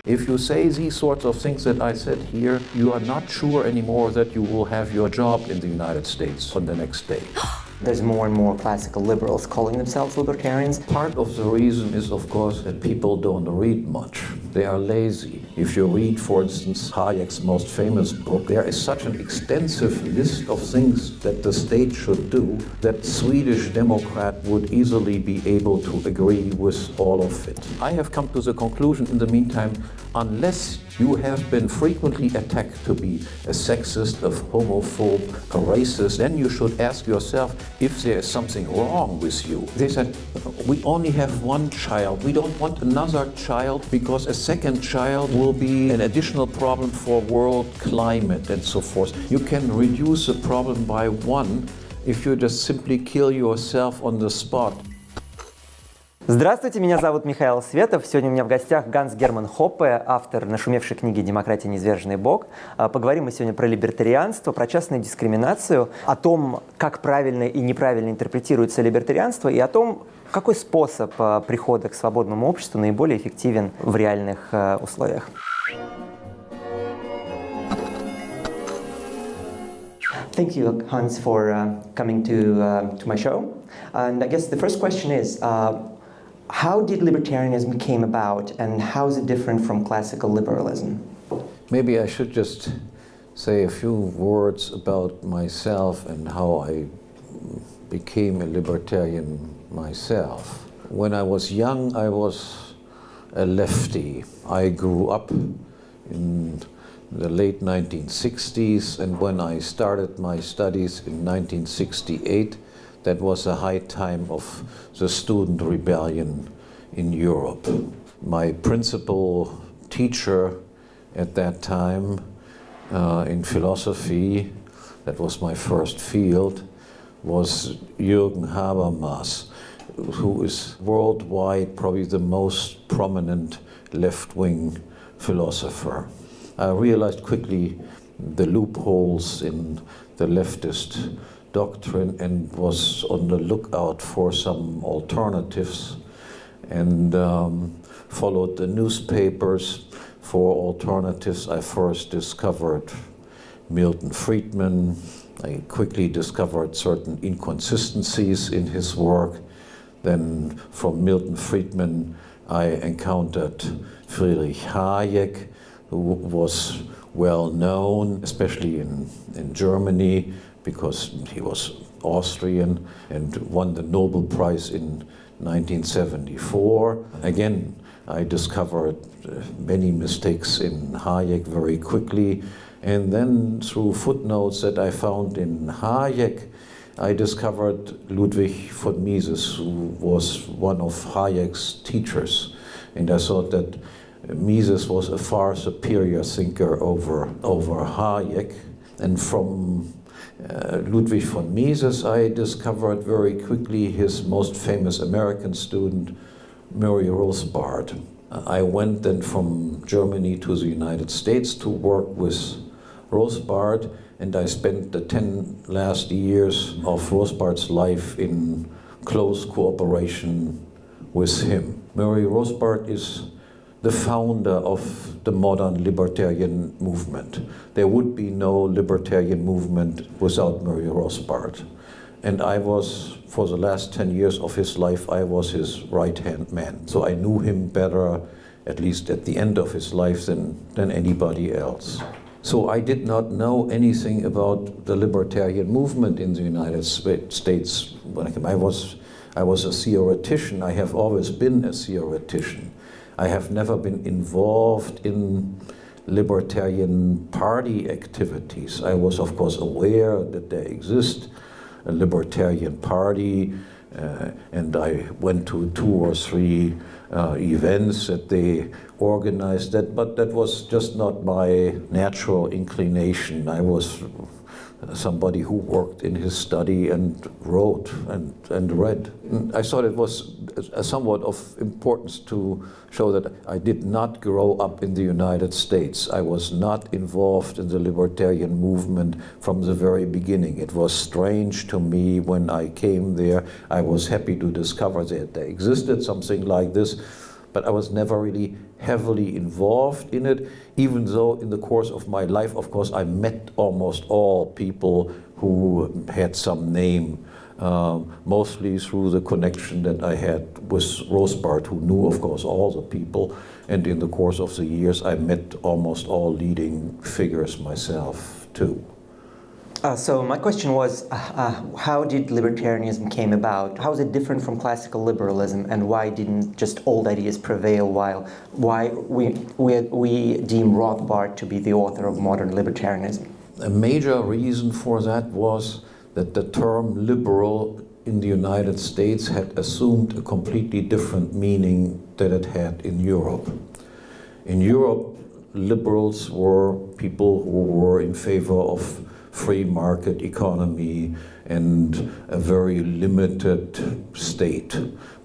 If you say these sorts of things that I said here, you are not sure anymore that you will have your job in the United States on the next day. There's more and more classical liberals calling themselves libertarians. Part of the reason is, of course, that people don't read much. They are lazy. If you read, for instance, Hayek's most famous book, there is such an extensive list of things that the state should do that Swedish Democrat would easily be able to agree with all of it. I have come to the conclusion in the meantime, unless you have been frequently attacked to be a sexist, a homophobe, a racist, then you should ask yourself if there is something wrong with you. They said, we only have one child. We don't want another child because a second child will be an additional problem for world climate and so forth. You can reduce the problem by one if you just simply kill yourself on the spot. Здравствуйте, меня зовут Михаил Светов. Сегодня у меня в гостях Ганс-Герман Хоппе, автор нашумевшей книги «Демократия. Низверженный Бог». Поговорим мы сегодня про либертарианство, про частную дискриминацию, о том, как правильно и неправильно интерпретируется либертарианство, и о том, какой способ прихода к свободному обществу наиболее эффективен в реальных условиях. Thank you, Hans, for coming to my show. And I guess the first question is, how did libertarianism came about, and how is it different from classical liberalism? Maybe I should just say a few words about myself and how I became a libertarian myself. When I was young, I was a lefty. I grew up in the late 1960s, and when I started my studies in 1968, that was a high time of the student rebellion in Europe. My principal teacher at that time in philosophy, that was my first field, was Jürgen Habermas, who is worldwide probably the most prominent left-wing philosopher. I realized quickly the loopholes in the leftist doctrine and was on the lookout for some alternatives and followed the newspapers for alternatives. I first discovered Milton Friedman. I quickly discovered certain inconsistencies in his work. Then from Milton Friedman I encountered Friedrich Hayek, who was well known, especially in Germany, because he was Austrian and won the Nobel Prize in 1974. Again, I discovered many mistakes in Hayek very quickly, and then through footnotes that I found in Hayek, I discovered Ludwig von Mises, who was one of Hayek's teachers, and I thought that Mises was a far superior thinker over Hayek, and from Ludwig von Mises, I discovered very quickly his most famous American student, Murray Rothbard. I went then from Germany to the United States to work with Rothbard, and I spent the 10 last years of Rothbard's life in close cooperation with him. Murray Rothbard is the founder of the modern libertarian movement. There would be no libertarian movement without Murray Rothbard. And I was, for the last 10 years of his life, I was his right-hand man. So I knew him better, at least at the end of his life, than anybody else. So I did not know anything about the libertarian movement in the United States. I was a theoretician. I have always been a theoretician. I have never been involved in libertarian party activities. I was, of course, aware that there exists a libertarian party, and I went to 2 or 3 events that they organized, but that was just not my natural inclination. I was somebody who worked in his study and wrote and read. I thought it was somewhat of importance to show that I did not grow up in the United States. I was not involved in the libertarian movement from the very beginning. It was strange to me when I came there. I was happy to discover that there existed something like this, but I was never really heavily involved in it, even though in the course of my life, of course, I met almost all people who had some name, mostly through the connection that I had with Rothbard, who knew, of course, all the people. And in the course of the years, I met almost all leading figures myself, too. So my question was, how did libertarianism came about? How is it different from classical liberalism, and why didn't just old ideas prevail? Why we deem Rothbard to be the author of modern libertarianism? A major reason for that was that the term liberal in the United States had assumed a completely different meaning than it had in Europe. In Europe, liberals were people who were in favor of free market economy and a very limited state.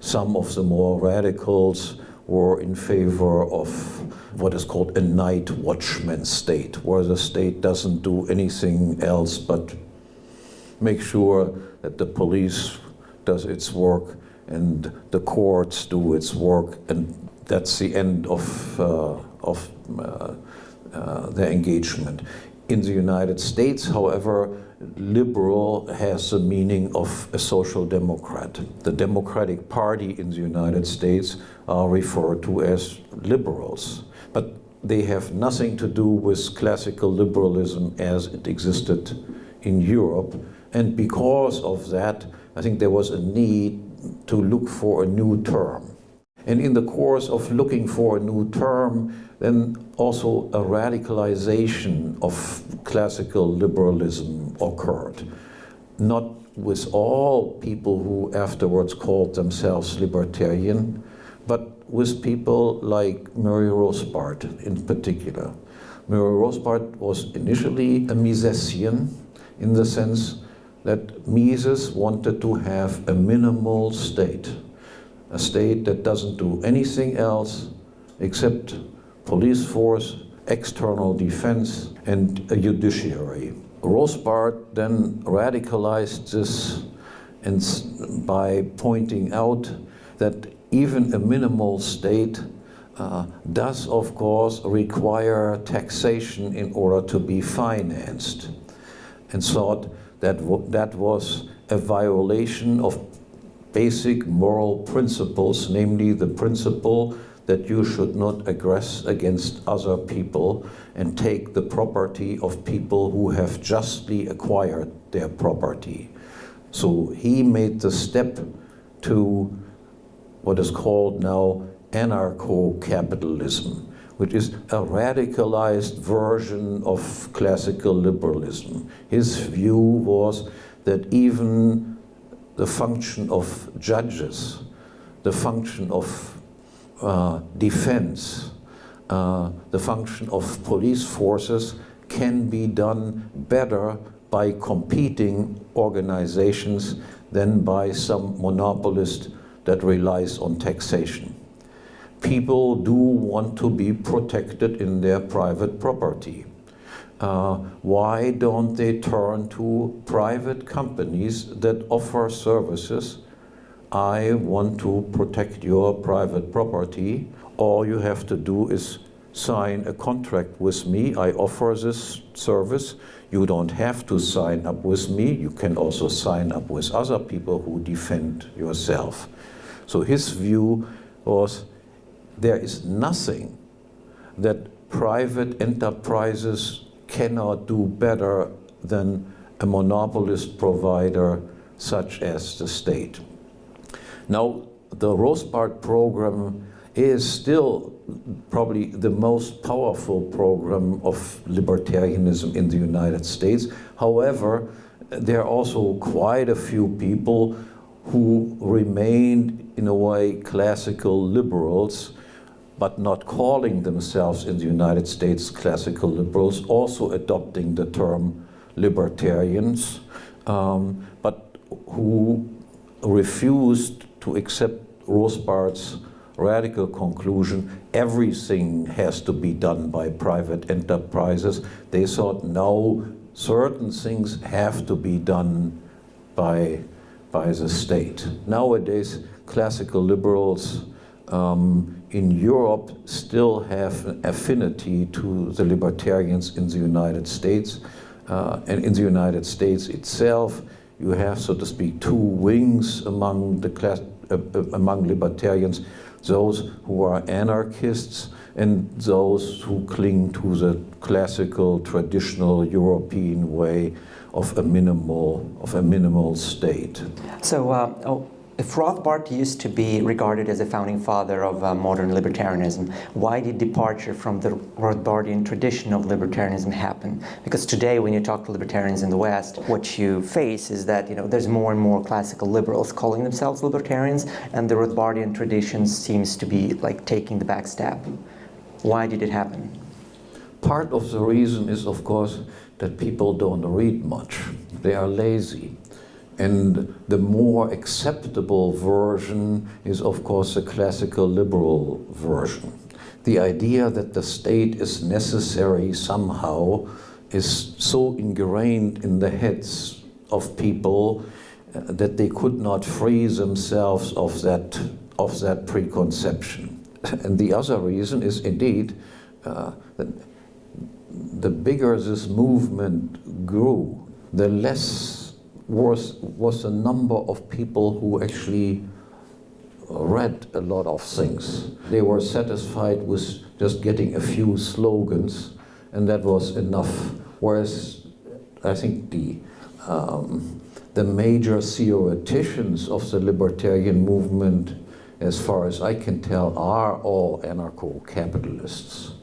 Some of the more radicals were in favor of what is called a night watchman state, where the state doesn't do anything else but make sure that the police does its work and the courts do its work, and that's the end of their engagement. In the United States, however, liberal has the meaning of a social democrat. The Democratic Party in the United States are referred to as liberals, but they have nothing to do with classical liberalism as it existed in Europe. And because of that, I think there was a need to look for a new term. And in the course of looking for a new term, then also a radicalization of classical liberalism occurred. Not with all people who afterwards called themselves libertarian, but with people like Murray Rothbard in particular. Murray Rothbard was initially a Misesian in the sense that Mises wanted to have a minimal state, a state that doesn't do anything else except police force, external defense, and a judiciary. Rothbard then radicalized this by pointing out that even a minimal state does, of course, require taxation in order to be financed, and thought that that was a violation of basic moral principles, namely the principle that you should not aggress against other people and take the property of people who have justly acquired their property. So he made the step to what is called now anarcho-capitalism, which is a radicalized version of classical liberalism. His view was that even the function of judges, the function of defense, the function of police forces can be done better by competing organizations than by some monopolist that relies on taxation. People do want to be protected in their private property. Why don't they turn to private companies that offer services? I want to protect your private property. All you have to do is sign a contract with me. I offer this service. You don't have to sign up with me. You can also sign up with other people who defend yourself. So his view was there is nothing that private enterprises cannot do better than a monopolist provider such as the state. Now, the Rothbard program is still probably the most powerful program of libertarianism in the United States. However, there are also quite a few people who remained, in a way, classical liberals, but not calling themselves in the United States classical liberals, also adopting the term libertarians, but who refused to accept Rothbard's radical conclusion, everything has to be done by private enterprises. They thought, no, certain things have to be done by the state. Nowadays, classical liberals in Europe still have an affinity to the libertarians in the United States. And in the United States itself, you have, so to speak, two wings among among libertarians, those who are anarchists and those who cling to the classical, traditional European way of a minimal state. So, if Rothbard used to be regarded as a founding father of modern libertarianism, why did departure from the Rothbardian tradition of libertarianism happen? Because today, when you talk to libertarians in the West, what you face is that there's more and more classical liberals calling themselves libertarians, and the Rothbardian tradition seems to be like taking the back step. Why did it happen? Part of the reason is, of course, that people don't read much. They are lazy. And the more acceptable version is, of course, the classical liberal version. The idea that the state is necessary somehow is so ingrained in the heads of people that they could not free themselves of that preconception. And the other reason is indeed that the bigger this movement grew, the less was the number of people who actually read a lot of things. They were satisfied with just getting a few slogans, and that was enough. Whereas I think the major theoreticians of the libertarian movement, as far as I can tell, are all anarcho-capitalists,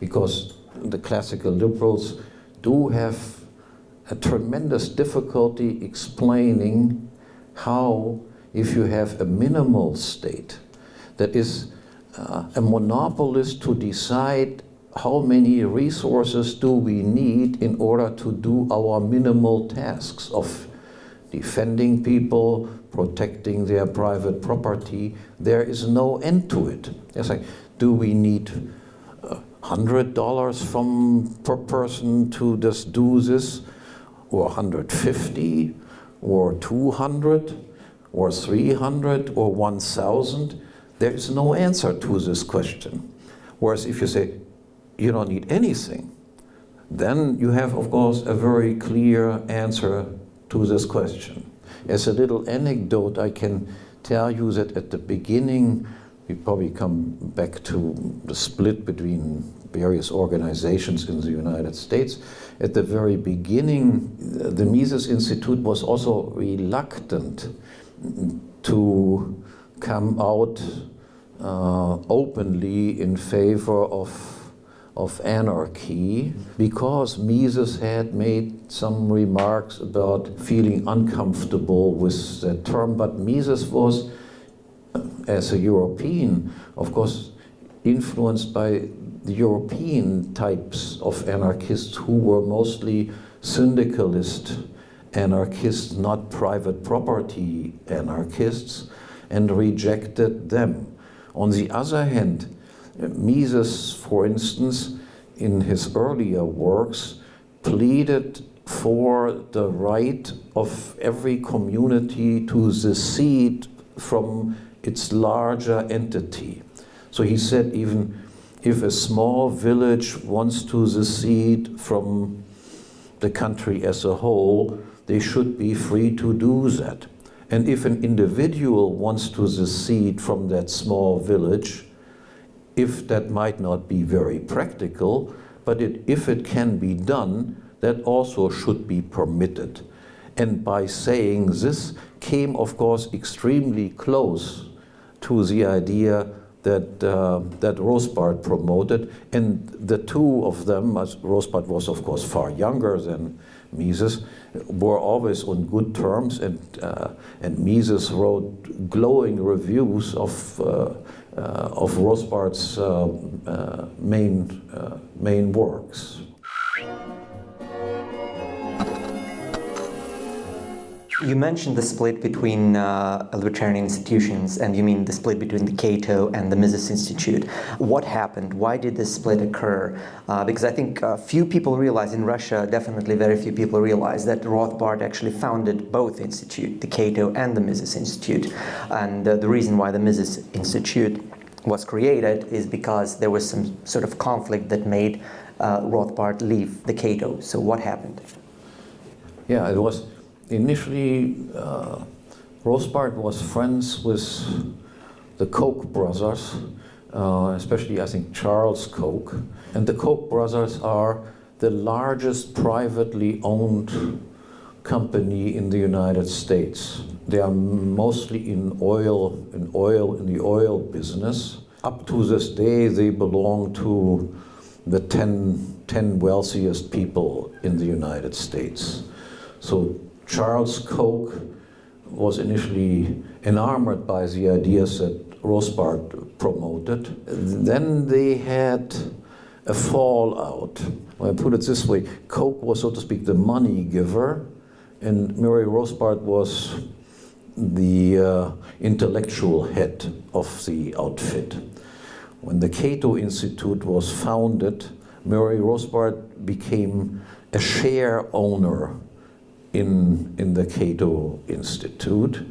because the classical liberals do have a tremendous difficulty explaining how, if you have a minimal state that is a monopolist to decide how many resources do we need in order to do our minimal tasks of defending people, protecting their private property, there is no end to it. It's like, do we need $100 per person to just do this, or 150, or 200, or 300, or 1,000? There is no answer to this question. Whereas if you say, you don't need anything, then you have, of course, a very clear answer to this question. As a little anecdote, I can tell you that at the beginning, we probably come back to the split between various organizations in the United States. At the very beginning, the Mises Institute was also reluctant to come out openly in favor of anarchy, because Mises had made some remarks about feeling uncomfortable with that term. But Mises was, as a European, of course, influenced by the European types of anarchists who were mostly syndicalist anarchists, not private property anarchists, and rejected them. On the other hand, Mises, for instance, in his earlier works, pleaded for the right of every community to secede from its larger entity. So he said, even if a small village wants to secede from the country as a whole, they should be free to do that. And if an individual wants to secede from that small village, if that might not be very practical, but if it can be done, that also should be permitted. And by saying this, came, of course, extremely close to the idea that Rothbard promoted. And the two of them, as Rothbard was, of course, far younger than Mises, were always on good terms, and Mises wrote glowing reviews of Rothbard's main works. You mentioned the split between libertarian institutions, and you mean the split between the Cato and the Mises Institute. What happened? Why did this split occur? Because I think few people realize in Russia, definitely very few people realize that Rothbard actually founded both institutes, the Cato and the Mises Institute. And the reason why the Mises Institute was created is because there was some sort of conflict that made Rothbard leave the Cato. So what happened? Yeah, it was initially Rothbard was friends with the Koch brothers, especially I think Charles Koch. And the Koch brothers are the largest privately owned company in the United States. They are mostly in the oil business. Up to this day, they belong to the 10 wealthiest people in the United States. So Charles Koch was initially enamored by the ideas that Rothbard promoted. Then they had a fallout. Well, I put it this way, Koch was, so to speak, the money giver, and Murray Rothbard was the intellectual head of the outfit. When the Cato Institute was founded, Murray Rothbard became a share owner in the Cato Institute.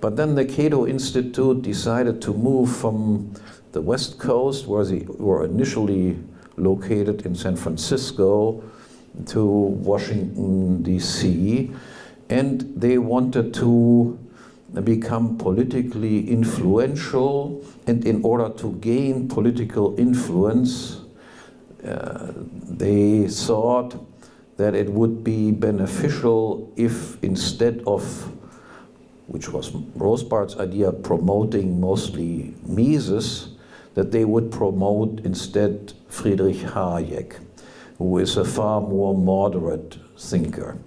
But then the Cato Institute decided to move from the West Coast, where they were initially located in San Francisco, to Washington, D.C., and they wanted to become politically influential, and in order to gain political influence, they thought that it would be beneficial if, instead of, which was Rothbard's idea, promoting mostly Mises, that they would promote instead Friedrich Hayek, who is a far more moderate thinker.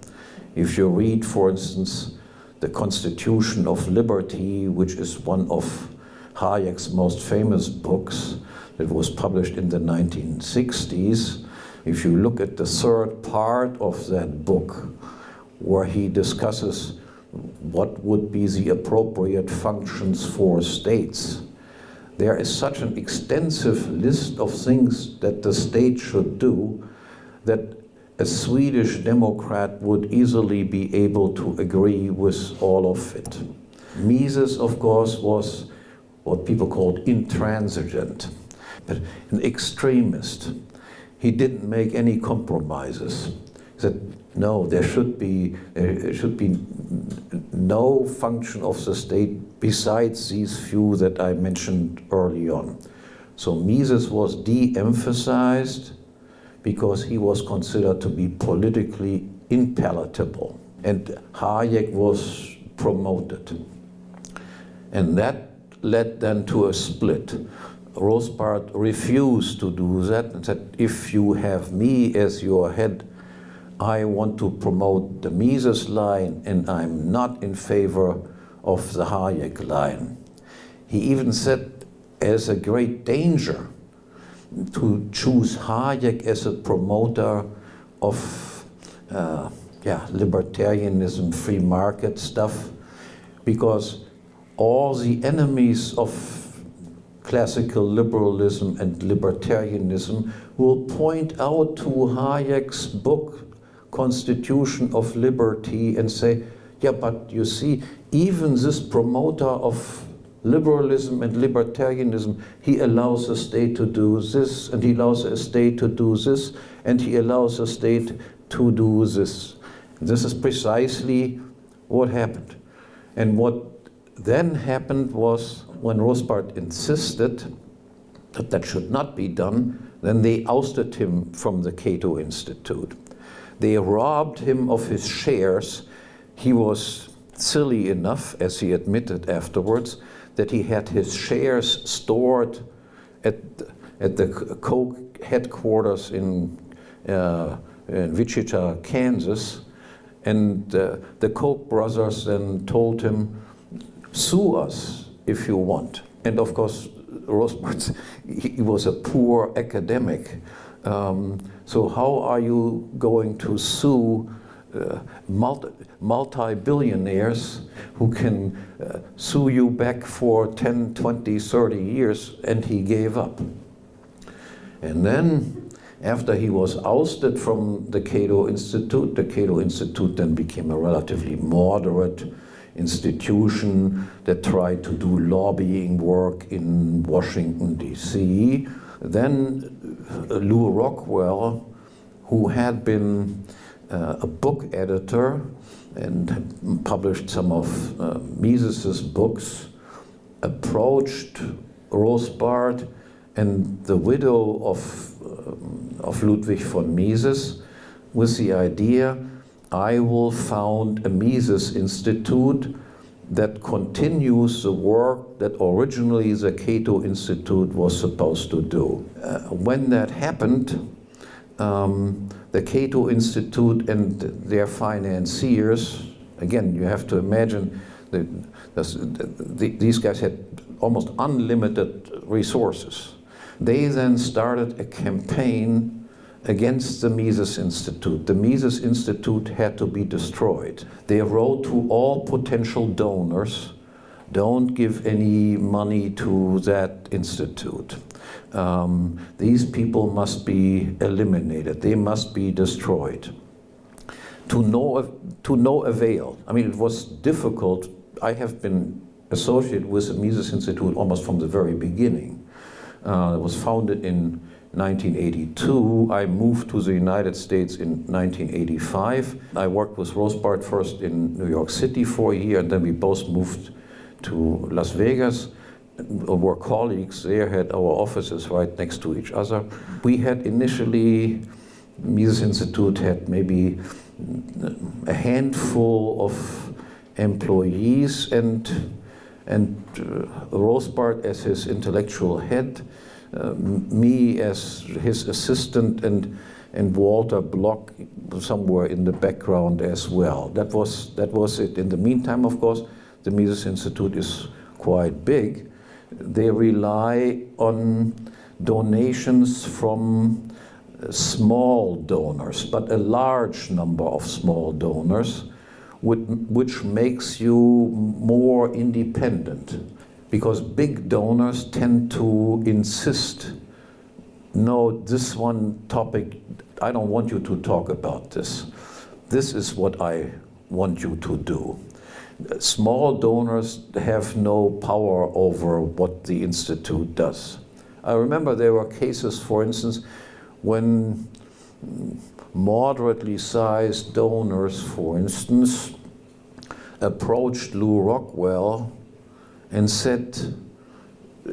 If you read, for instance, The Constitution of Liberty, which is one of Hayek's most famous books that was published in the 1960s, if you look at the third part of that book, where he discusses what would be the appropriate functions for states, there is such an extensive list of things that the state should do that a Swedish Democrat would easily be able to agree with all of it. Mises, of course, was what people called intransigent, but an extremist. He didn't make any compromises. He said, no, there should be no function of the state besides these few that I mentioned early on. So Mises was de-emphasized because he was considered to be politically impalatable, and Hayek was promoted. And that led then to a split. Rothbard refused to do that and said, if you have me as your head, I want to promote the Mises line, and I'm not in favor of the Hayek line. He even said, as a great danger, to choose Hayek as a promoter of libertarianism, free market stuff, because all the enemies of classical liberalism and libertarianism will point out to Hayek's book, Constitution of Liberty, and say, yeah, but you see, even this promoter of liberalism and libertarianism, he allows the state to do this, and he allows the state to do this, and he allows the state to do this. This is precisely what happened. And what then happened was, when Rothbard insisted that that should not be done, then they ousted him from the Cato Institute. They robbed him of his shares. He was silly enough, as he admitted afterwards, that he had his shares stored at the Koch headquarters in Wichita, Kansas, and the Koch brothers then told him, sue us if you want. And of course, Rothbard, he was a poor academic. So how are you going to sue multi-billionaires who can sue you back for 10, 20, 30 years, and he gave up. And then, after he was ousted from the Cato Institute then became a relatively moderate institution that tried to do lobbying work in Washington, D.C. Then Lew Rockwell, who had been a book editor and had published some of Mises's books, approached Rothbard and the widow of Ludwig von Mises with the idea, I will found a Mises Institute that continues the work that originally the Cato Institute was supposed to do. When that happened, the Cato Institute and their financiers, again, you have to imagine that these guys had almost unlimited resources. They then started a campaign against the Mises Institute. The Mises Institute had to be destroyed. They wrote to all potential donors, don't give any money to that institute. These people must be eliminated. They must be destroyed. To no avail. I mean, it was difficult. I have been associated with the Mises Institute almost from the very beginning. It was founded in 1982. I moved to the United States in 1985. I worked with Rothbard first in New York City for a year, and then we both moved to Las Vegas. We were colleagues there, had our offices right next to each other. We had initially, Mises Institute had maybe a handful of employees, and Rothbard as his intellectual head, me as his assistant, and Walter Block somewhere in the background as well. That was it. In the meantime, of course, the Mises Institute is quite big. They rely on donations from small donors, but a large number of small donors, which makes you more independent, because big donors tend to insist, no, this one topic, I don't want you to talk about this. This is what I want you to do. Small donors have no power over what the Institute does. I remember there were cases, for instance, when moderately sized donors, for instance, approached Lew Rockwell and said,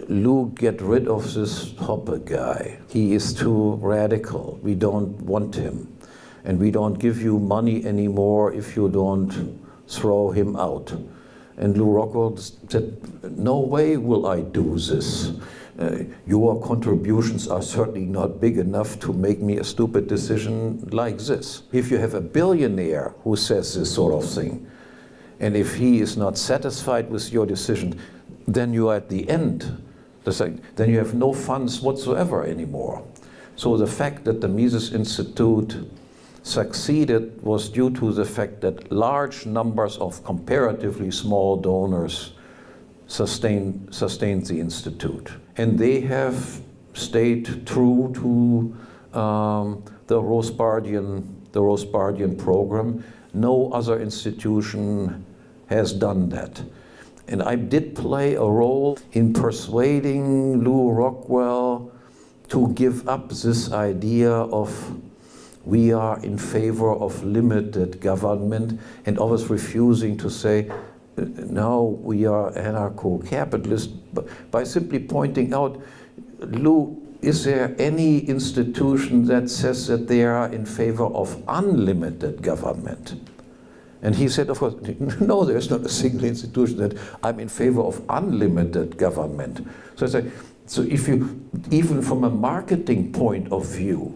Lew, get rid of this Hoppe guy. He is too radical. We don't want him. And we don't give you money anymore if you don't throw him out. And Lew Rockwell said, no way will I do this. Your contributions are certainly not big enough to make me a stupid decision like this. If you have a billionaire who says this sort of thing, and if he is not satisfied with your decision, then you are at the end. Then you have no funds whatsoever anymore. So the fact that the Mises Institute succeeded was due to the fact that large numbers of comparatively small donors sustained the Institute. And they have stayed true to the Rothbardian program. No other institution has done that. And I did play a role in persuading Lew Rockwell to give up this idea of we are in favor of limited government, and always refusing to say, no, we are anarcho-capitalist, by simply pointing out, Lew, is there any institution that says that they are in favor of unlimited government? And he said, of course, no, there's not a single institution that I'm in favor of unlimited government. So I say, so if you, even from a marketing point of view,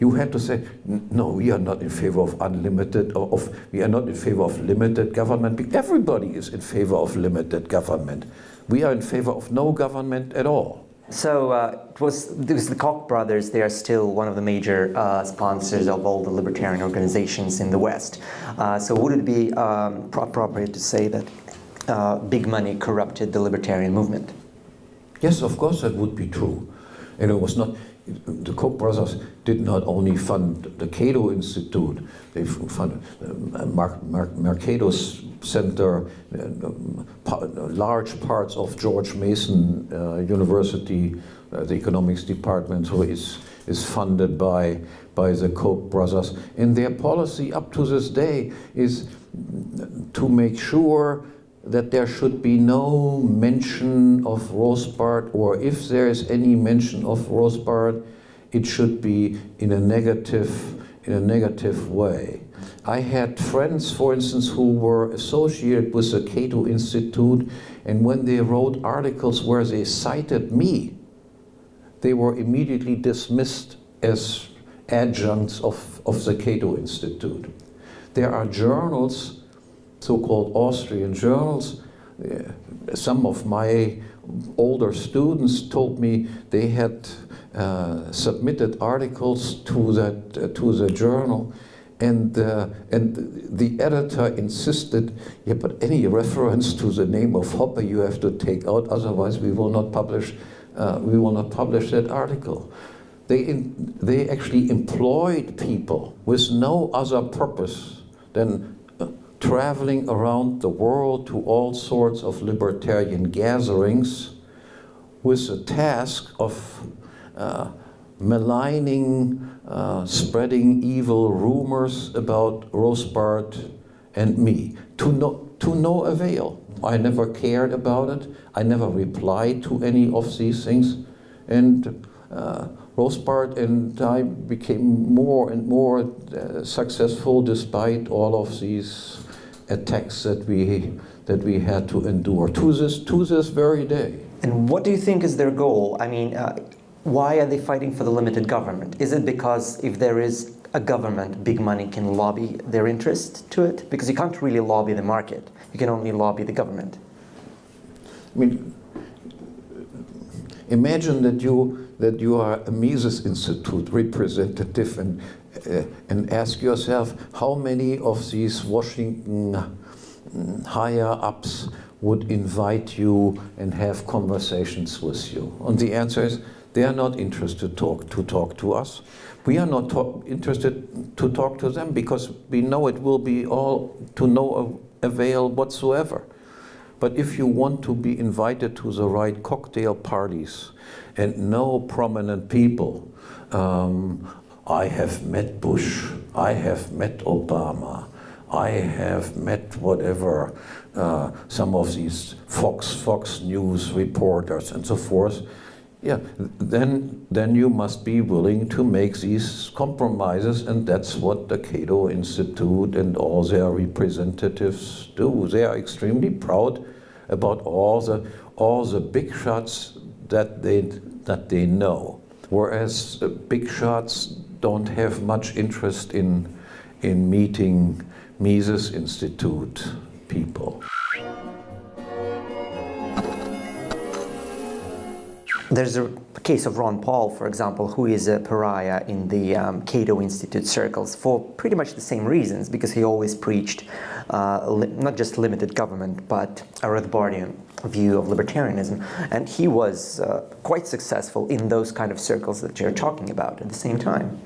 you had to say, no, we are not in favor of unlimited, we are not in favor of limited government. Everybody is in favor of limited government. We are in favor of no government at all. So it was the Koch brothers. They are still one of the major sponsors of all the libertarian organizations in the West. So would it be appropriate to say that big money corrupted the libertarian movement? Yes, of course that would be true. And it was not, the Koch brothers did not only fund the Cato Institute, they funded Mercatus Center, large parts of George Mason University, the economics department, who is funded by the Koch brothers. And their policy up to this day is to make sure that there should be no mention of Rothbard, or if there is any mention of Rothbard, it should be in a negative way. I had friends, for instance, who were associated with the Cato Institute, and when they wrote articles where they cited me, they were immediately dismissed as adjuncts of the Cato Institute. There are journals, so-called Austrian journals. Some of my older students told me they had submitted articles to the journal, and the editor insisted, yeah, but any reference to the name of Hoppe you have to take out, otherwise we will not publish that article. They actually employed people with no other purpose than traveling around the world to all sorts of libertarian gatherings with the task of maligning, spreading evil rumors about Rothbard and me, to no avail. I never cared about it. I never replied to any of these things. And Rothbard and I became more and more successful despite all of these attacks that we had to endure to this very day. And what do you think is their goal? I mean, why are they fighting for the limited government? Is it because if there is a government, big money can lobby their interest to it? Because you can't really lobby the market. You can only lobby the government. I mean, imagine that you are a Mises Institute representative and ask yourself how many of these Washington higher ups would invite you and have conversations with you. And the answer is they are not interested to talk to us. We are not interested to talk to them because we know it will be all to no avail whatsoever. But if you want to be invited to the right cocktail parties and know prominent people, I have met Bush, I have met Obama, I have met whatever, some of these Fox News reporters and so forth, yeah, then you must be willing to make these compromises, and that's what the Cato Institute and all their representatives do. They are extremely proud about all the big shots that they know, whereas big shots don't have much interest in meeting Mises Institute people. There's a case of Ron Paul, for example, who is a pariah in the Cato Institute circles for pretty much the same reasons, because he always preached not just limited government, but a Rothbardian view of libertarianism. And he was quite successful in those kind of circles that you're talking about at the same time.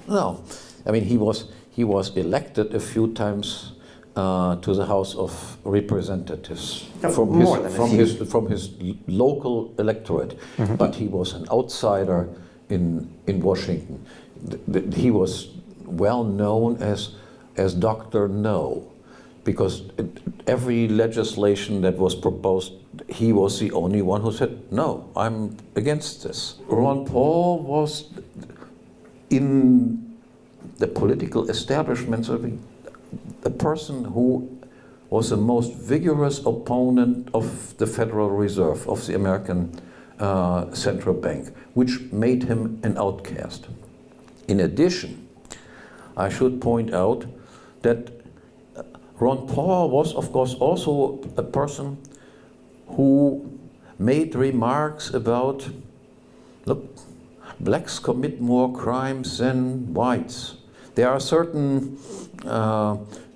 No, I mean, he was elected a few times to the House of Representatives from his local electorate, but he was an outsider in Washington. He was well known as Dr. No, because every legislation that was proposed, he was the only one who said, no, I'm against this. Ron Paul was in the political establishment the person who was the most vigorous opponent of the Federal Reserve, of the American Central Bank, which made him an outcast. In addition, I should point out that Ron Paul was, of course, also a person who made remarks about, look, blacks commit more crimes than whites. There are certain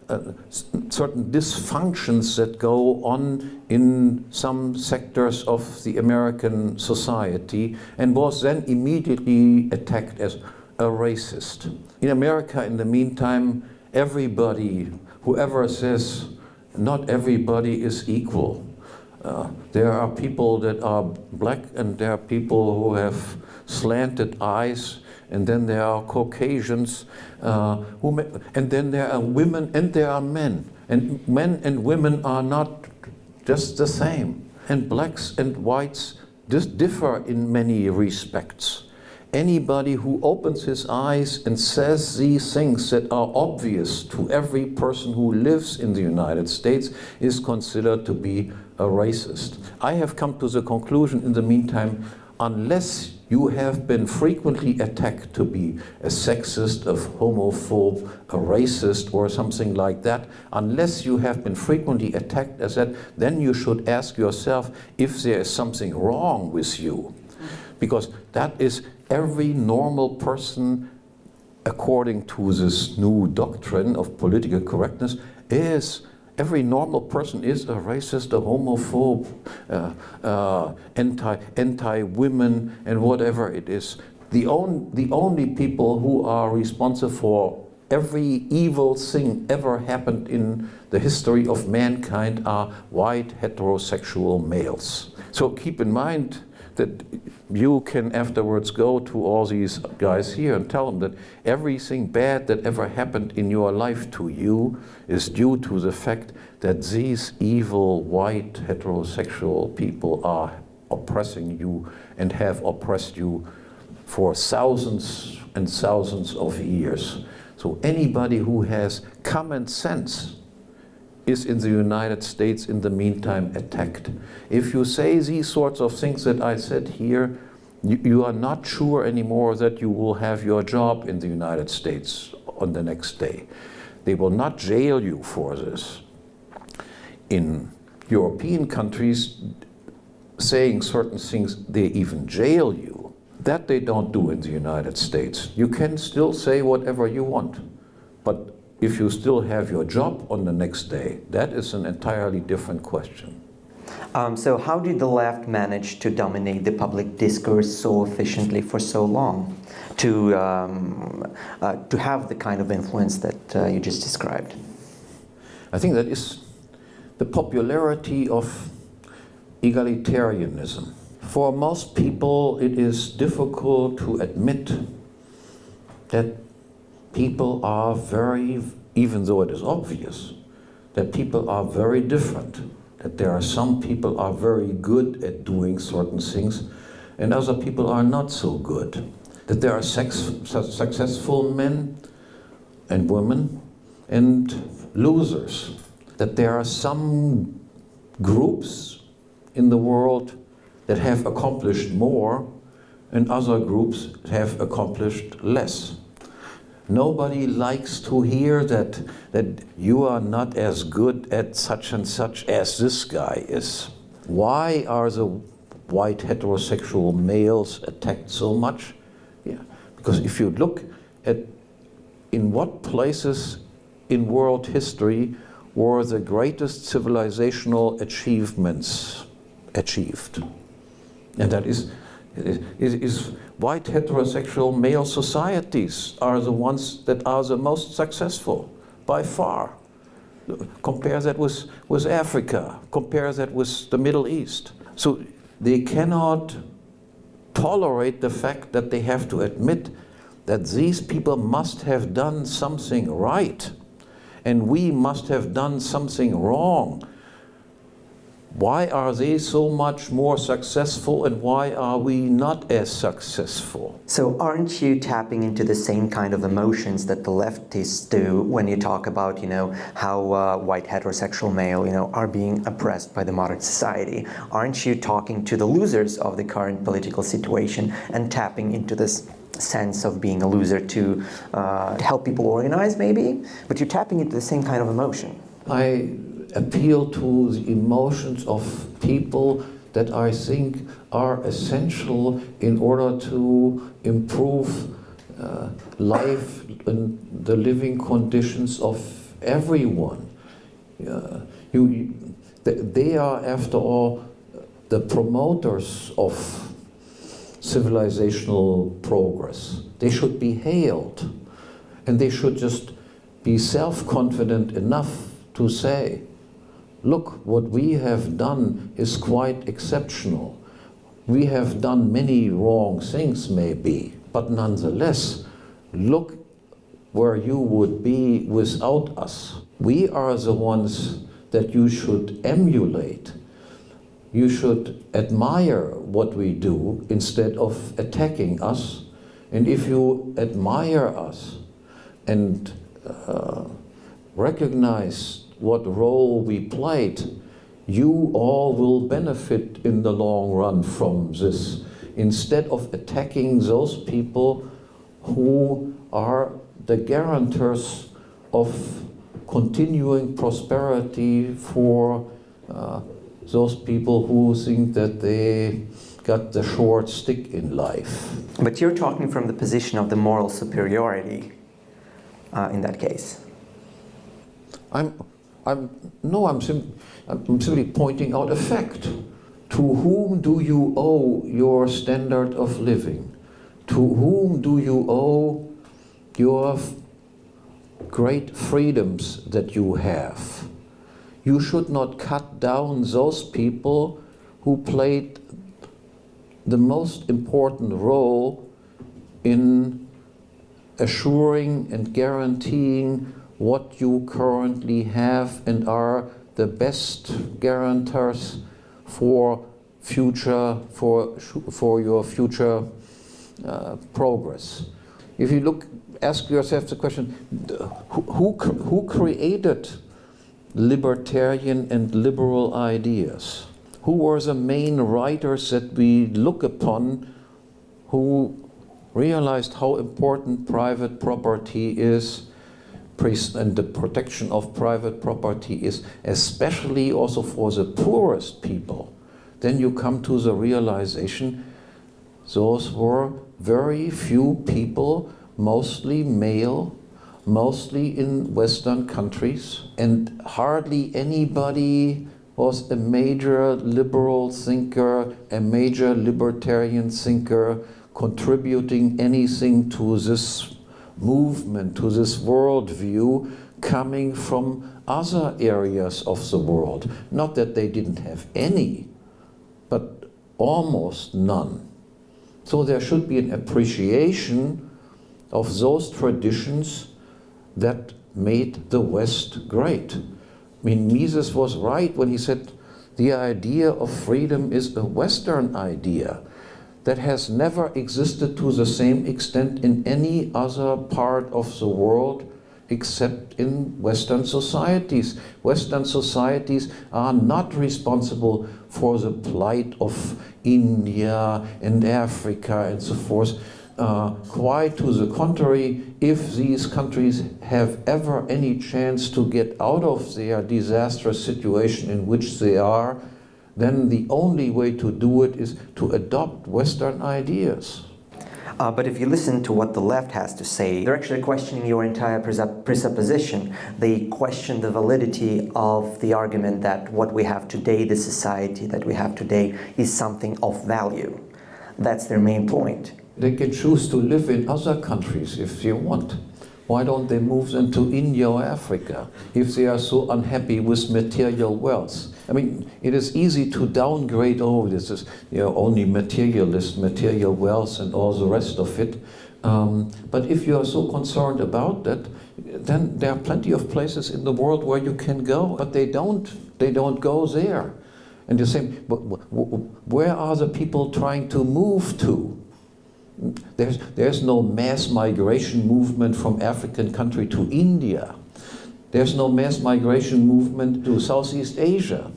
dysfunctions that go on in some sectors of the American society, and was then immediately attacked as a racist. In America, in the meantime, everybody, whoever says not everybody is equal. There are people that are black, and there are people who have slanted eyes, and then there are Caucasians, and then there are women, and there are men. And men and women are not just the same. And blacks and whites differ in many respects. Anybody who opens his eyes and says these things that are obvious to every person who lives in the United States is considered to be a racist. I have come to the conclusion in the meantime, unless you have been frequently attacked to be a sexist, a homophobe, a racist, or something like that, unless you have been frequently attacked as that, then you should ask yourself if there is something wrong with you. Because that is every normal person, according to this new doctrine of political correctness, every normal person is a racist, a homophobe, anti-women, and whatever it is. The only people who are responsible for every evil thing ever happened in the history of mankind are white heterosexual males. So keep in mind that you can afterwards go to all these guys here and tell them that everything bad that ever happened in your life to you is due to the fact that these evil white heterosexual people are oppressing you and have oppressed you for thousands and thousands of years. So anybody who has common sense is in the United States in the meantime attacked. If you say these sorts of things that I said here, you are not sure anymore that you will have your job in the United States on the next day. They will not jail you for this. In European countries, saying certain things, they even jail you. That they don't do in the United States. You can still say whatever you want, but if you still have your job on the next day, that is an entirely different question. So how did the left manage to dominate the public discourse so efficiently for so long, to have the kind of influence that you just described? I think that is the popularity of egalitarianism. For most people, it is difficult to admit that people are even though it is obvious, that people are very different, that there are some people are very good at doing certain things and other people are not so good, that there are successful men and women and losers, that there are some groups in the world that have accomplished more and other groups have accomplished less. Nobody likes to hear that you are not as good at such and such as this guy is. Why are the white heterosexual males attacked so much? Yeah, because if you look at in what places in world history were the greatest civilizational achievements achieved, and that is white heterosexual male societies are the ones that are the most successful by far. Compare that with Africa, compare that with the Middle East. So they cannot tolerate the fact that they have to admit that these people must have done something right and we must have done something wrong. Why are they so much more successful and why are we not as successful? So aren't you tapping into the same kind of emotions that the leftists do when you talk about, how white heterosexual male, are being oppressed by the modern society? Aren't you talking to the losers of the current political situation and tapping into this sense of being a loser to help people organize maybe? But you're tapping into the same kind of emotion. I appeal to the emotions of people that I think are essential in order to improve life and the living conditions of everyone. They are, after all, the promoters of civilizational progress. They should be hailed, and they should just be self-confident enough to say, look, what we have done is quite exceptional. We have done many wrong things, maybe, but nonetheless, look where you would be without us. We are the ones that you should emulate. You should admire what we do instead of attacking us. And if you admire us and recognize what role we played, you all will benefit in the long run from this, instead of attacking those people who are the guarantors of continuing prosperity for those people who think that they got the short stick in life. But you're talking from the position of the moral superiority in that case. I'm simply pointing out a fact. To whom do you owe your standard of living? To whom do you owe your great freedoms that you have? You should not cut down those people who played the most important role in assuring and guaranteeing what you currently have and are the best guarantors for your future progress. If you ask yourself the question, who created libertarian and liberal ideas? Who were the main writers that we look upon who realized how important private property is and the protection of private property is, especially also for the poorest people? Then you come to the realization those were very few people, mostly male, mostly in Western countries, and hardly anybody was a major liberal thinker, a major libertarian thinker, contributing anything to this movement, to this worldview, coming from other areas of the world. Not that they didn't have any, but almost none. So there should be an appreciation of those traditions that made the West great. I mean, Mises was right when he said the idea of freedom is a Western idea that has never existed to the same extent in any other part of the world except in Western societies. Western societies are not responsible for the plight of India and Africa and so forth. Quite to the contrary, if these countries have ever any chance to get out of their disastrous situation in which they are, then the only way to do it is to adopt Western ideas. But if you listen to what the left has to say, they're actually questioning your entire presupposition. They question the validity of the argument that what we have today, the society that we have today, is something of value. That's their main point. They can choose to live in other countries if they want. Why don't they move them to India or Africa if they are so unhappy with material wealth? I mean, it is easy to downgrade, this is only materialist, material wealth and all the rest of it. But if you are so concerned about that, then there are plenty of places in the world where you can go, but they don't go there. And you say, where are the people trying to move to? There's no mass migration movement from African country to India. There's no mass migration movement to Southeast Asia.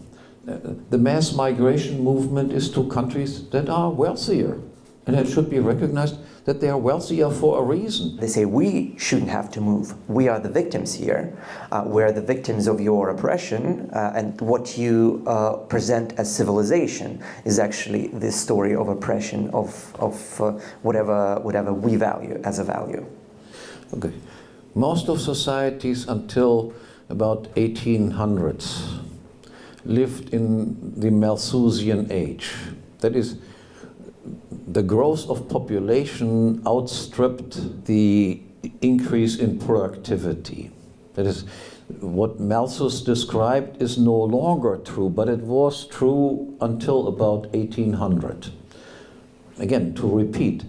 The mass migration movement is to countries that are wealthier And it should be recognized that they are wealthier for a reason. They say we shouldn't have to move. We are the victims here. We're the victims of your oppression, and what you present as civilization is actually this story of oppression of whatever we value as a value. Okay. Most of societies until about 1800s lived in the Malthusian age. That is, the growth of population outstripped the increase in productivity. That is, what Malthus described is no longer true, but it was true until about 1800. Again, to repeat,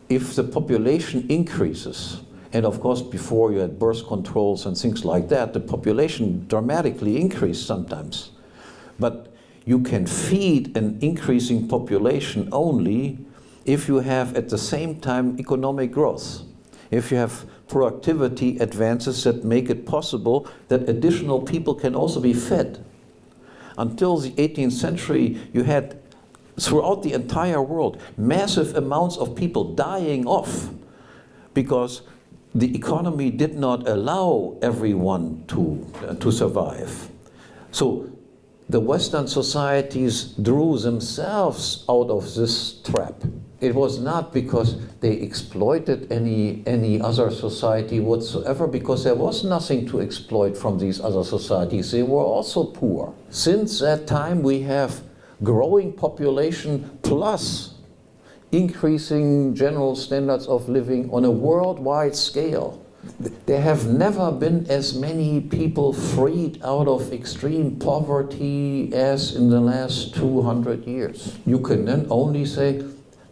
if the population increases, and of course before you had birth controls and things like that, the population dramatically increased sometimes. But you can feed an increasing population only if you have at the same time economic growth. If you have productivity advances that make it possible that additional people can also be fed. Until the 18th century, you had throughout the entire world massive amounts of people dying off because the economy did not allow everyone to survive. So the Western societies drew themselves out of this trap. It was not because they exploited any other society whatsoever, because there was nothing to exploit from these other societies. They were also poor. Since that time we have growing population plus increasing general standards of living on a worldwide scale. There have never been as many people freed out of extreme poverty as in the last 200 years. You can then only say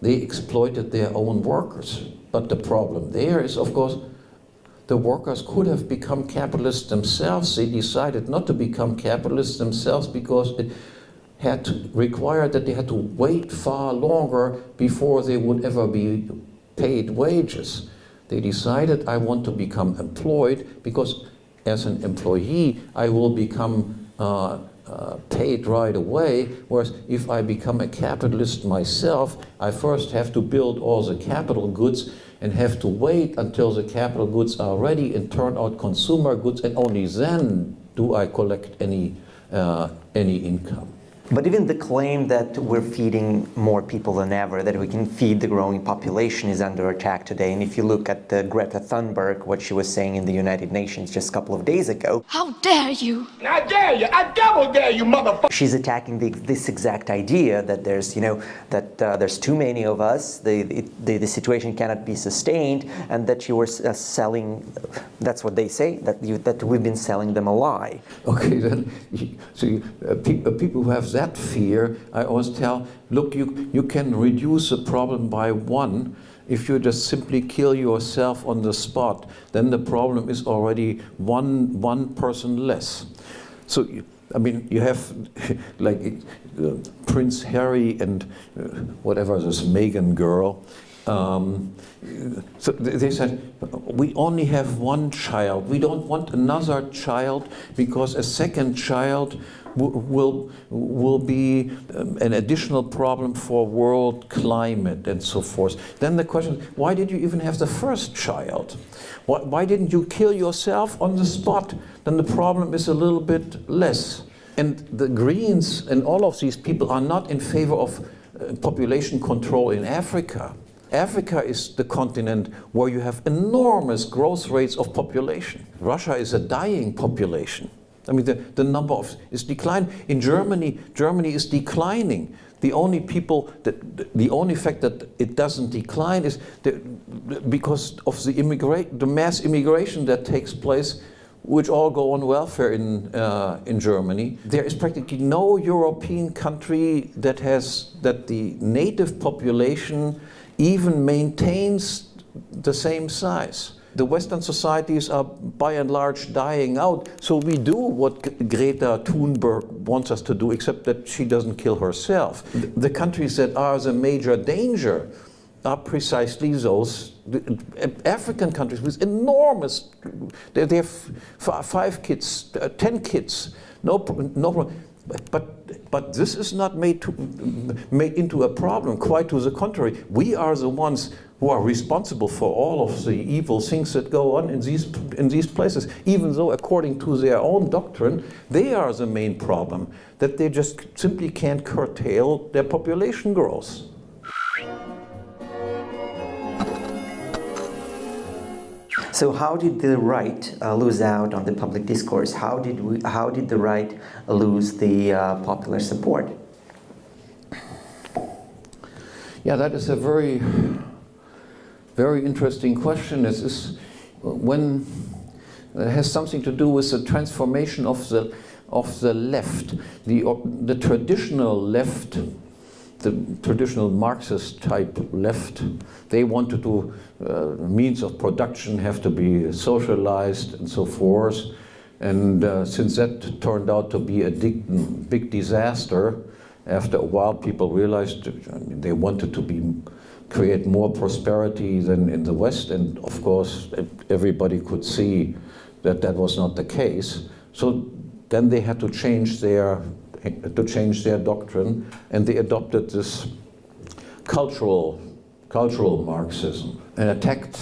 they exploited their own workers. But the problem there is, of course, the workers could have become capitalists themselves. They decided not to become capitalists themselves because it had to require that they had to wait far longer before they would ever be paid wages. They decided, I want to become employed because as an employee I will become paid right away, whereas if I become a capitalist myself, I first have to build all the capital goods and have to wait until the capital goods are ready and turn out consumer goods, and only then do I collect any income. But even the claim that we're feeding more people than ever, that we can feed the growing population, is under attack today. And if you look at Greta Thunberg, what she was saying in the United Nations just a couple of days ago. How dare you! I dare you! I double dare you, motherfucker! She's attacking this exact idea that there's, there's too many of us, the situation cannot be sustained, and that you were selling, that's what they say, that we've been selling them a lie. Okay, then, see, people who have that fear, I always tell, look, you can reduce the problem by one. If you just simply kill yourself on the spot, then the problem is already one person less. So, you have like Prince Harry and whatever, this Meghan girl. So they said, we only have one child. We don't want another child because a second child will be an additional problem for world climate and so forth. Then the question, why did you even have the first child? Why didn't you kill yourself on the spot? Then the problem is a little bit less. And the Greens and all of these people are not in favor of population control in Africa. Africa is the continent where you have enormous growth rates of population. Russia is a dying population. The number is declining. In Germany is declining. The only fact that it doesn't decline is because of the mass immigration that takes place, which all go on welfare in Germany. There is practically no European country that the native population even maintains the same size. The Western societies are by and large dying out, so we do what Greta Thunberg wants us to do, except that she doesn't kill herself. The countries that are the major danger are precisely those African countries with enormous, they have 5 kids, 10 kids, no problem. But this is not made into a problem. Quite to the contrary, we are the ones who are responsible for all of the evil things that go on in these places. Even though, according to their own doctrine, they are the main problem. That they just simply can't curtail their population growth. So how did the right lose out on the public discourse? How did the right lose the popular support? Yeah, that is a very, very interesting question. It has something to do with the transformation of the left, the traditional left. The traditional Marxist type left, they wanted to means of production have to be socialized and so forth. And since that turned out to be a big disaster, after a while people realized they wanted to create more prosperity than in the West, and of course everybody could see that that was not the case. So then they had to change their doctrine, and they adopted this cultural Marxism and attacked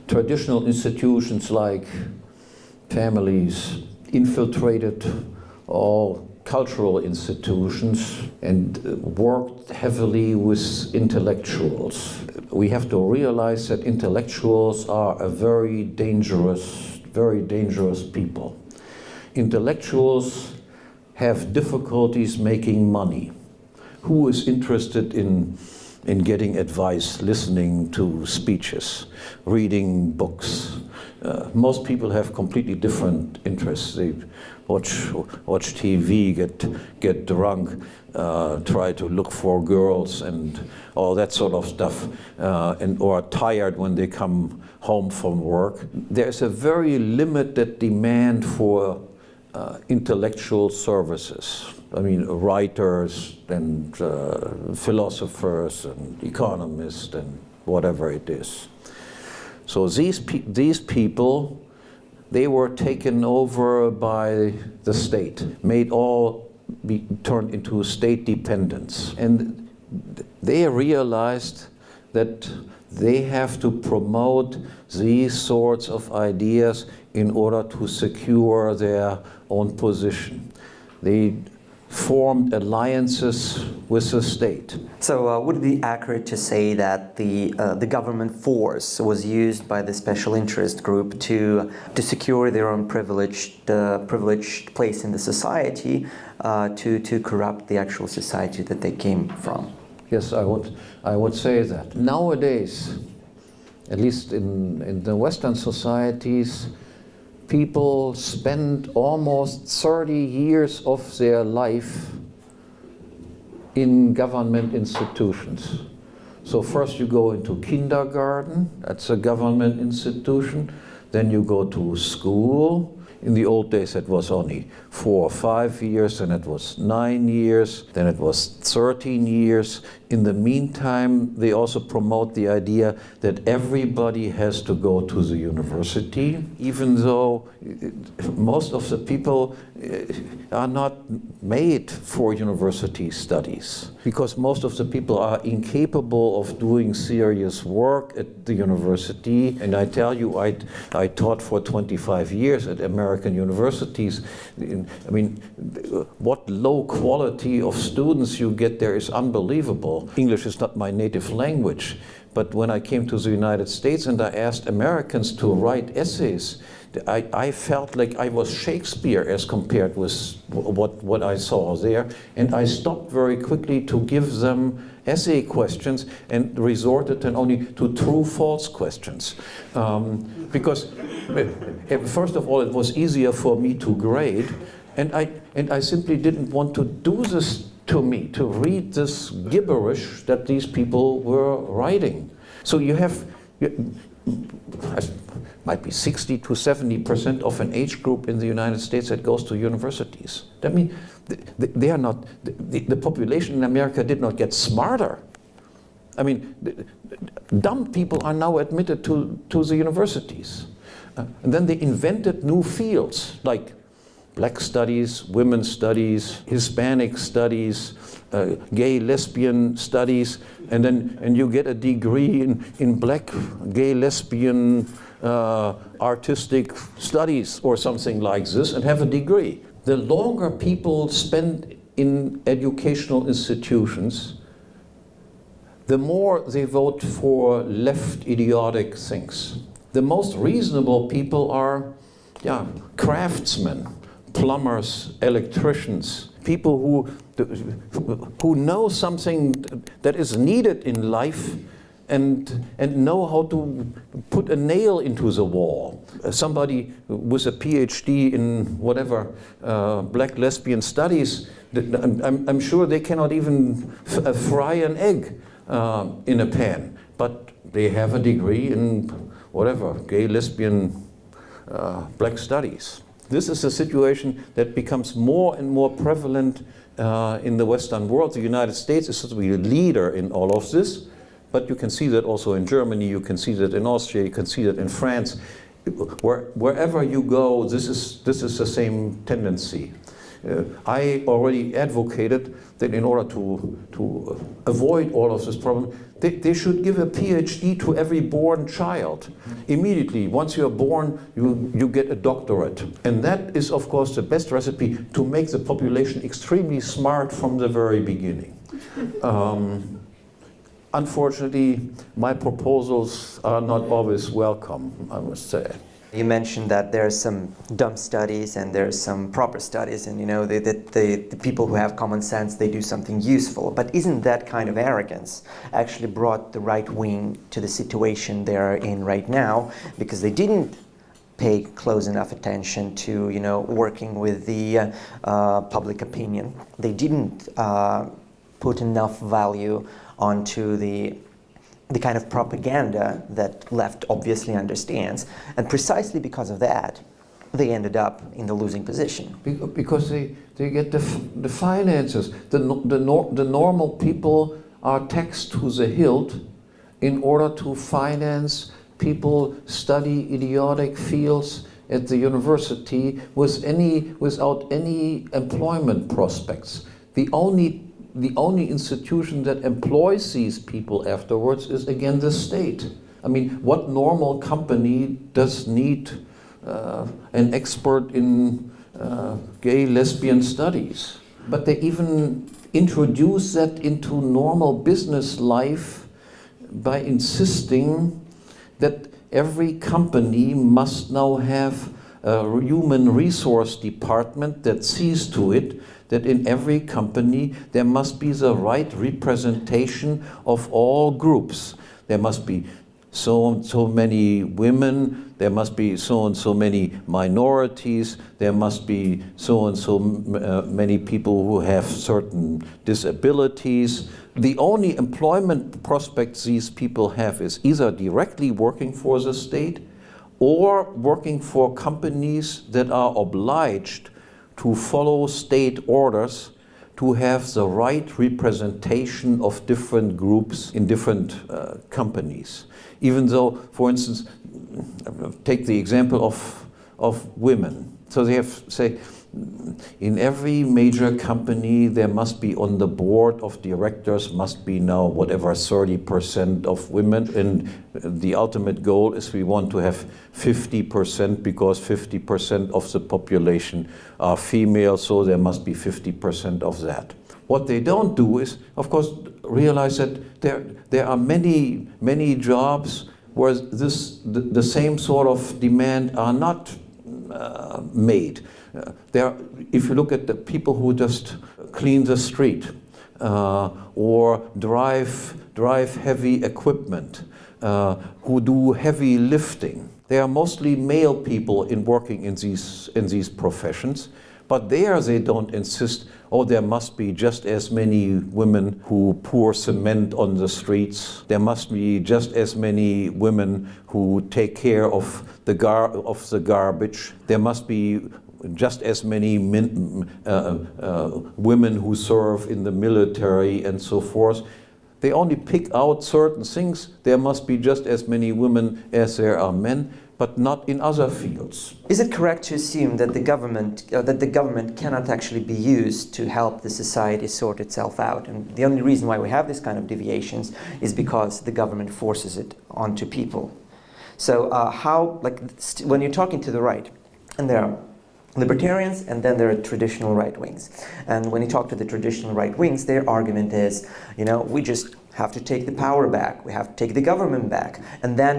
traditional institutions like families, infiltrated all cultural institutions, and worked heavily with intellectuals. We have to realize that intellectuals are a very dangerous people. Intellectuals have difficulties making money. Who is interested in getting advice, listening to speeches, reading books? Most people have completely different interests. They watch TV, get drunk, try to look for girls and all that sort of stuff, or are tired when they come home from work. There's a very limited demand for intellectual services. I mean, writers and philosophers and economists and whatever it is. So these people, they were taken over by the state, turned into state dependence. And they realized that they have to promote these sorts of ideas in order to secure their own position. They formed alliances with the state. So would it be accurate to say that the government force was used by the special interest group to secure their own privileged place in the society, to corrupt the actual society that they came from? Yes, I would say that. Nowadays, at least in the Western societies, people spend almost 30 years of their life in government institutions. So first you go into kindergarten, that's a government institution, then you go to school. In the old days it was only 4 or 5 years, then it was 9 years, then it was 13 years. In the meantime, they also promote the idea that everybody has to go to the university, even though most of the people are not made for university studies, because most of the people are incapable of doing serious work at the university. And I tell you, I taught for 25 years at American universities. I mean, what low quality of students you get there is unbelievable. English is not my native language, but when I came to the United States and I asked Americans to write essays, I felt like I was Shakespeare as compared with what I saw there, and I stopped very quickly to give them essay questions and resorted then only to true-false questions. Because first of all, it was easier for me to grade, and I simply didn't want to do this to me, to read this gibberish that these people were writing. So you have, might be 60 to 70% of an age group in the United States that goes to universities. That means they are not, the population in America did not get smarter. I mean, dumb people are now admitted to the universities. And then they invented new fields like black studies, women's studies, Hispanic studies, gay lesbian studies, and you get a degree in black gay lesbian artistic studies or something like this and have a degree. The longer people spend in educational institutions, the more they vote for left idiotic things. The most reasonable people are craftsmen, plumbers, electricians, people who know something that is needed in life and know how to put a nail into the wall. Somebody with a PhD in whatever black lesbian studies, I'm sure they cannot even fry an egg in a pan, but they have a degree in whatever, gay, lesbian, black studies. This is a situation that becomes more and more prevalent in the Western world. The United States is supposed to be a leader in all of this, but you can see that also in Germany, you can see that in Austria, you can see that in France. Wherever you go, this is the same tendency. I already advocated that in order to avoid all of this problem, they should give a PhD to every born child. Immediately, once you are born, you get a doctorate. And that is, of course, the best recipe to make the population extremely smart from the very beginning. Unfortunately, my proposals are not always welcome, I must say. You mentioned that there are some dumb studies and there are some proper studies, and the people who have common sense, they do something useful. But isn't that kind of arrogance actually brought the right wing to the situation they're in right now, because they didn't pay close enough attention to working with the public opinion. They didn't put enough value onto the kind of propaganda that left obviously understands, and precisely because of that, they ended up in the losing position. Because they get the finances. The normal people are taxed to the hilt in order to finance people study idiotic fields at the university without any employment prospects. The only institution that employs these people afterwards is again the state. I mean, what normal company does need an expert in gay lesbian studies? But they even introduce that into normal business life by insisting that every company must now have a human resource department that sees to it that in every company there must be the right representation of all groups. There must be so and so many women, there must be so and so many minorities, there must be so and so many people who have certain disabilities. The only employment prospects these people have is either directly working for the state or working for companies that are obliged to follow state orders to have the right representation of different groups in different companies. Even though, for instance, take the example of women. So they have, say, in every major company there must be on the board of directors must be now whatever 30% of women, and the ultimate goal is we want to have 50% because 50% of the population are female, so there must be 50% of that. What they don't do is, of course, realize that there are many jobs where the same sort of demand are not made. If you look at the people who just clean the street or drive heavy equipment, who do heavy lifting, they are mostly male people working in these professions. But there they don't insist, oh, there must be just as many women who pour cement on the streets. There must be just as many women who take care of the garbage. There must be just as many women who serve in the military and so forth. They only pick out certain things. There must be just as many women as there are men. but not in other fields. Is it correct to assume that the government cannot actually be used to help the society sort itself out? And the only reason why we have this kind of deviations is because the government forces it onto people. So when you're talking to the right, and there are libertarians and then there are traditional right wings. And when you talk to the traditional right wings, their argument is, we just have to take the power back. We have to take the government back. And then,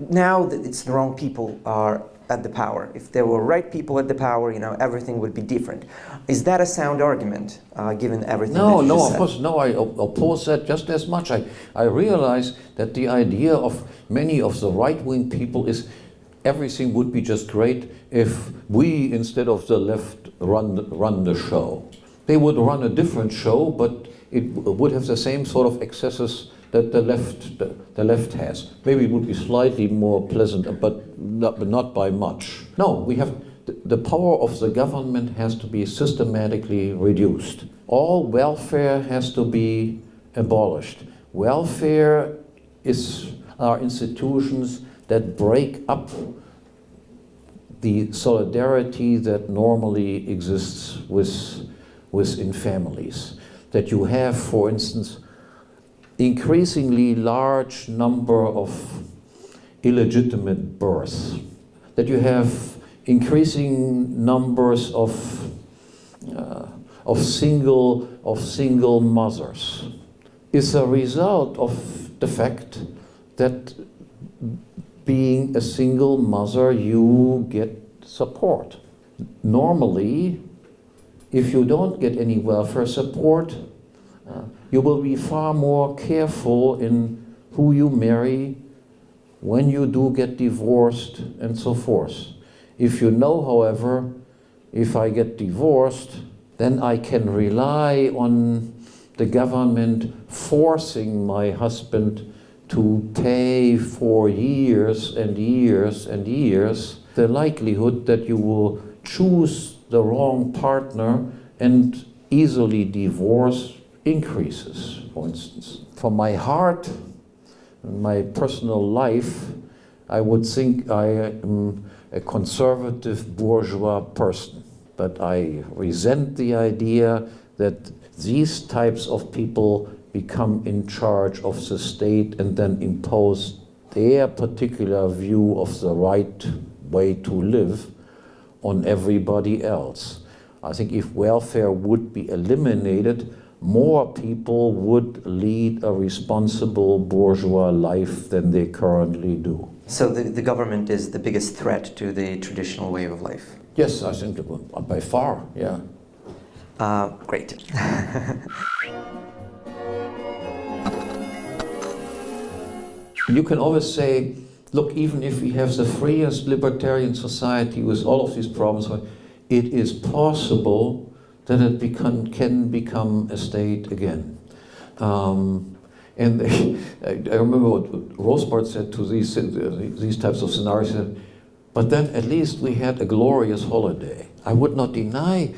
now that it's the wrong people are at the power. If there were right people at the power, everything would be different. Is that a sound argument, given everything that you just said? Of course, no, I oppose that just as much. I realize that the idea of many of the right-wing people is everything would be just great if we, instead of the left, run the show. They would run a different show, but it would have the same sort of excesses that the left has. Maybe it would be slightly more pleasant, but not by much. No, we have the power of the government has to be systematically reduced. All welfare has to be abolished. Welfare are institutions that break up the solidarity that normally exists within families. That you have, for instance, increasingly large number of illegitimate births. That you have increasing numbers of single mothers. Is a result of the fact that being a single mother, you get support. Normally, if you don't get any welfare support, you will be far more careful in who you marry, when you do get divorced, and so forth. If you know, however, if I get divorced, then I can rely on the government forcing my husband to pay for years and years and years, the likelihood that you will choose the wrong partner and easily divorce increases, for instance. For my heart, my personal life, I would think I am a conservative bourgeois person. But I resent the idea that these types of people become in charge of the state and then impose their particular view of the right way to live on everybody else. I think if welfare would be eliminated, more people would lead a responsible bourgeois life than they currently do. So the government is the biggest threat to the traditional way of life? Yes, I think by far, yeah. Great. You can always say, look, even if we have the freest libertarian society with all of these problems, it is possible that it can become a state again. And I remember what Rothbard said to these types of scenarios. He said, but then at least we had a glorious holiday. I would not deny,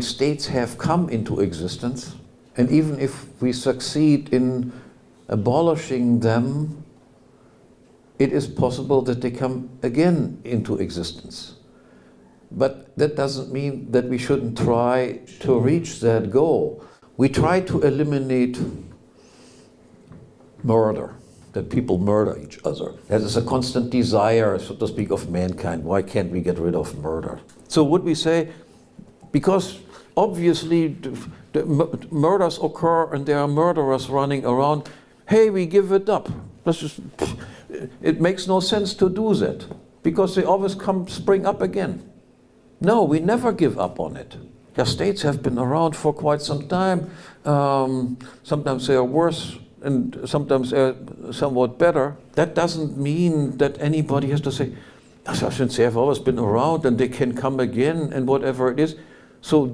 states have come into existence, and even if we succeed in abolishing them, it is possible that they come again into existence. But that doesn't mean that we shouldn't try to reach that goal. We try to eliminate murder, that people murder each other. That is a constant desire, so to speak, of mankind. Why can't we get rid of murder? So would we say, because obviously the murders occur and there are murderers running around, hey, we give it up. It makes no sense to do that, because they always spring up again. No, we never give up on it. The states have been around for quite some time. Sometimes they are worse and sometimes they're somewhat better. That doesn't mean that anybody has to say, since they have always been around and they can come again and whatever it is. So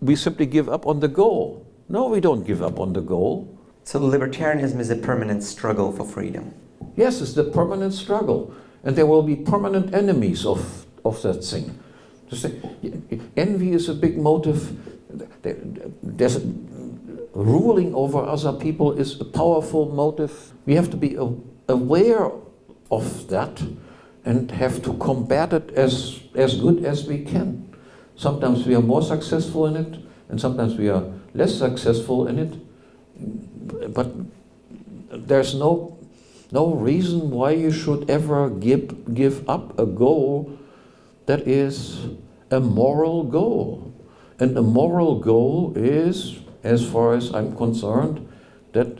we simply give up on the goal. No, we don't give up on the goal. So libertarianism is a permanent struggle for freedom. Yes, it's the permanent struggle. And there will be permanent enemies of that thing. Envy is a big motive. Ruling over other people is a powerful motive. We have to be aware of that and have to combat it as good as we can. Sometimes we are more successful in it, and sometimes we are less successful in it. But there's no reason why you should ever give up a goal that is a moral goal. And a moral goal is, as far as I'm concerned, that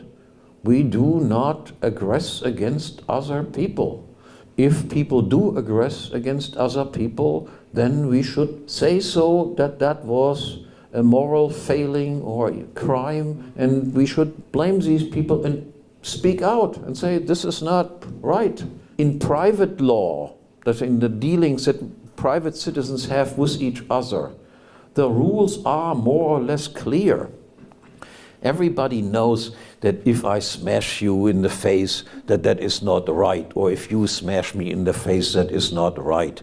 we do not aggress against other people. If people do aggress against other people, then we should say so that was a moral failing or a crime, and we should blame these people and speak out and say this is not right. In private law, that's in the dealings that private citizens have with each other, the rules are more or less clear. Everybody knows that if I smash you in the face, that is not right, or if you smash me in the face, that is not right.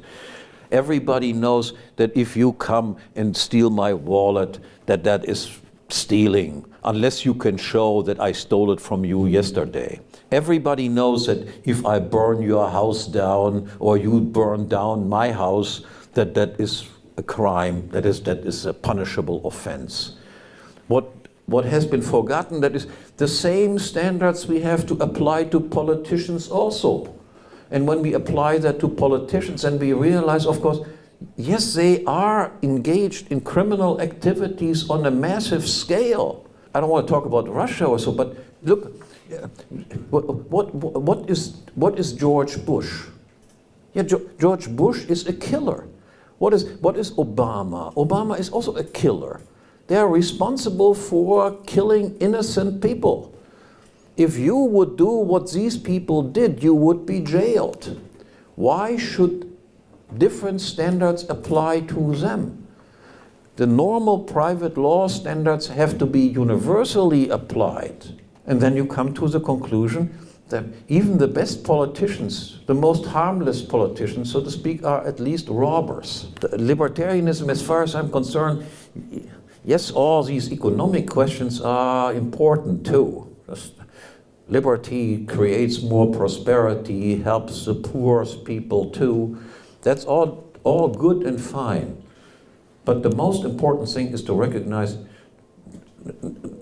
Everybody knows that if you come and steal my wallet, that is stealing, unless you can show that I stole it from you yesterday. Everybody knows that if I burn your house down or you burn down my house, that is a crime, that is a punishable offense. What has been forgotten, that is the same standards we have to apply to politicians also. And when we apply that to politicians, and we realize, of course, yes, they are engaged in criminal activities on a massive scale. I don't want to talk about Russia or so, but look, what is George Bush? Yeah, George Bush is a killer. What is Obama? Obama is also a killer. They are responsible for killing innocent people. If you would do what these people did, you would be jailed. Why should different standards apply to them? The normal private law standards have to be universally applied. And then you come to the conclusion that even the best politicians, the most harmless politicians, so to speak, are at least robbers. The libertarianism, as far as I'm concerned, yes, all these economic questions are important too. Liberty creates more prosperity, helps the poor people too. That's all good and fine. But the most important thing is to recognize,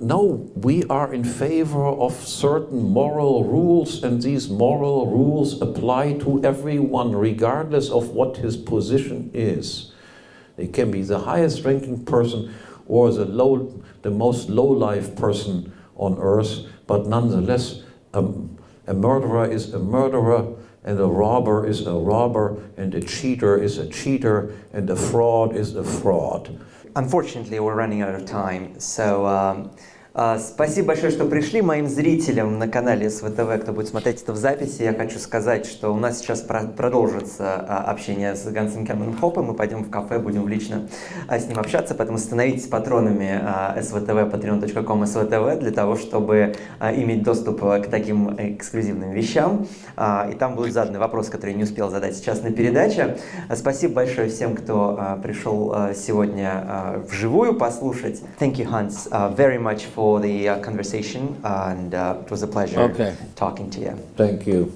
no, we are in favor of certain moral rules, and these moral rules apply to everyone, regardless of what his position is. It can be the highest ranking person or the most low-life person on earth, but nonetheless, a murderer is a murderer, and a robber is a robber, and a cheater is a cheater, and a fraud is a fraud. Unfortunately, we're running out of time, so спасибо большое, что пришли. Моим зрителям на канале СВТВ, кто будет смотреть это в записи, я хочу сказать, что у нас сейчас продолжится общение с Гансом Германом Хоппе. Мы пойдем в кафе, будем лично с ним общаться, поэтому становитесь патронами СВТВ, patreon.com СВТВ, для того, чтобы иметь доступ к таким эксклюзивным вещам. И там будут заданы вопросы, которые я не успел задать сейчас на передаче. Спасибо большое всем, кто пришел сегодня вживую послушать. Thank you, Hans, very much for the conversation, and it was a pleasure talking to you. Thank you.